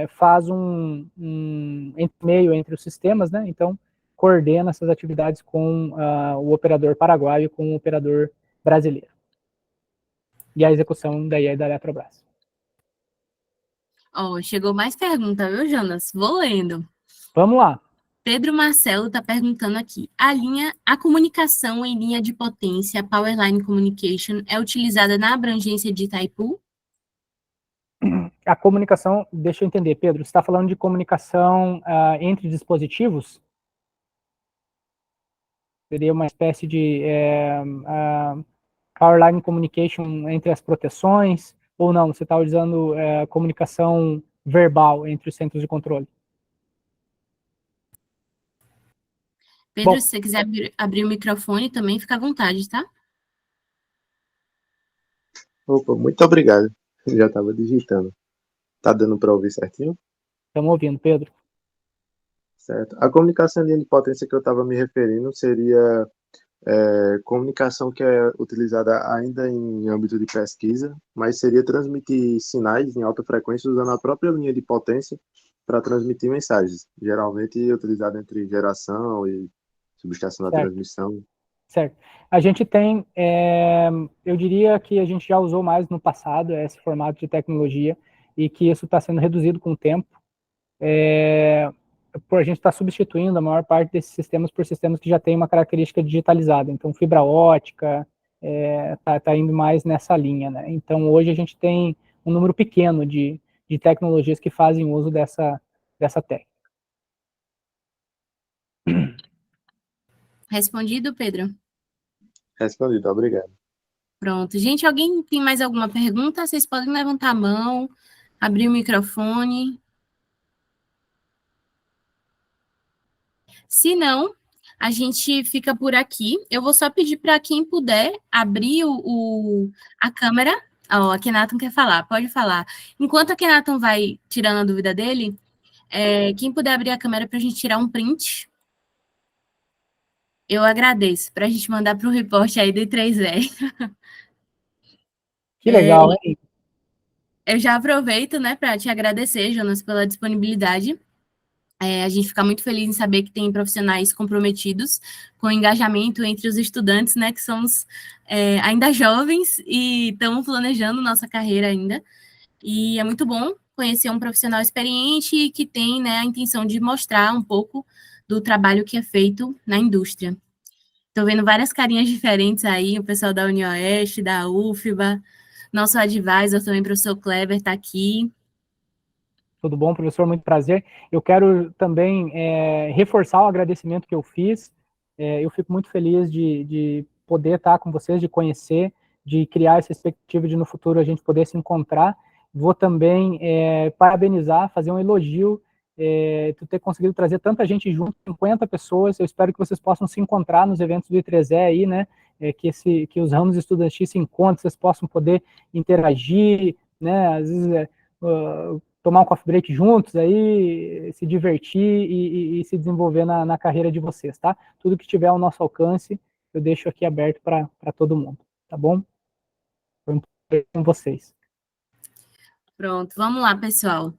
[SPEAKER 1] faz um meio entre os sistemas, né? Então coordena essas atividades com o operador paraguaio, com o operador brasileiro. E a execução daí é da Eletrobras.
[SPEAKER 2] Chegou mais pergunta, viu, Jonas? Vou lendo.
[SPEAKER 1] Vamos lá.
[SPEAKER 2] Pedro Marcelo está perguntando aqui. A comunicação em linha de potência, Powerline Communication, é utilizada na abrangência de Itaipu?
[SPEAKER 1] A comunicação, deixa eu entender, Pedro, você está falando de comunicação entre dispositivos? Seria uma espécie de Powerline Communication entre as proteções, ou não, você está usando comunicação verbal entre os centros de controle?
[SPEAKER 2] Pedro,
[SPEAKER 1] Bom,
[SPEAKER 2] se você quiser abrir o microfone também, fica à vontade, tá?
[SPEAKER 3] Opa, muito obrigado. Eu já estava digitando. Tá dando para ouvir certinho?
[SPEAKER 1] estamos ouvindo, Pedro.
[SPEAKER 3] Certo. A comunicação em linha de potência que eu estava me referindo seria comunicação que é utilizada ainda em âmbito de pesquisa, mas seria transmitir sinais em alta frequência usando a própria linha de potência para transmitir mensagens, geralmente utilizada entre geração e subestação da transmissão.
[SPEAKER 1] Certo. A gente tem, eu diria que a gente já usou mais no passado esse formato de tecnologia e que isso está sendo reduzido com o tempo. A gente está substituindo a maior parte desses sistemas por sistemas que já têm uma característica digitalizada. Então, fibra ótica tá indo mais nessa linha, né? Então, hoje a gente tem um número pequeno de tecnologias que fazem uso dessa técnica.
[SPEAKER 2] Respondido, Pedro?
[SPEAKER 3] Respondido, obrigado.
[SPEAKER 2] Pronto. Gente, alguém tem mais alguma pergunta? Vocês podem levantar a mão, abrir o microfone. Se não, a gente fica por aqui. Eu vou só pedir para quem puder abrir a câmera. A Kenaton quer falar, pode falar. Enquanto a Kenaton vai tirando a dúvida dele, quem puder abrir a câmera para a gente tirar um print, eu agradeço, para a gente mandar para o repórter aí do I3E.
[SPEAKER 1] Que legal, hein?
[SPEAKER 2] Eu já aproveito, né, para te agradecer, Jonas, pela disponibilidade. A gente fica muito feliz em saber que tem profissionais comprometidos com o engajamento entre os estudantes, né, que somos ainda jovens e estamos planejando nossa carreira ainda. E é muito bom conhecer um profissional experiente que tem, né, a intenção de mostrar um pouco do trabalho que é feito na indústria. Tô vendo várias carinhas diferentes aí, o pessoal da UniOeste, da UFBA, nosso advisor também, professor Kleber, está aqui.
[SPEAKER 1] Tudo bom, professor? Muito prazer. Eu quero também reforçar o agradecimento que eu fiz. Eu fico muito feliz de poder estar com vocês, de conhecer, de criar essa expectativa de no futuro a gente poder se encontrar. Vou também parabenizar, fazer um elogio, tu ter conseguido trazer tanta gente junto, 50 pessoas. Eu espero que vocês possam se encontrar nos eventos do I3E aí, né? Que os ramos estudantis se encontrem, vocês possam poder interagir, né? Às vezes tomar um coffee break juntos aí, se divertir e se desenvolver na carreira de vocês, tá? Tudo que tiver ao nosso alcance, eu deixo aqui aberto para todo mundo, tá bom? Foi um prazer com vocês.
[SPEAKER 2] Pronto, vamos lá, pessoal.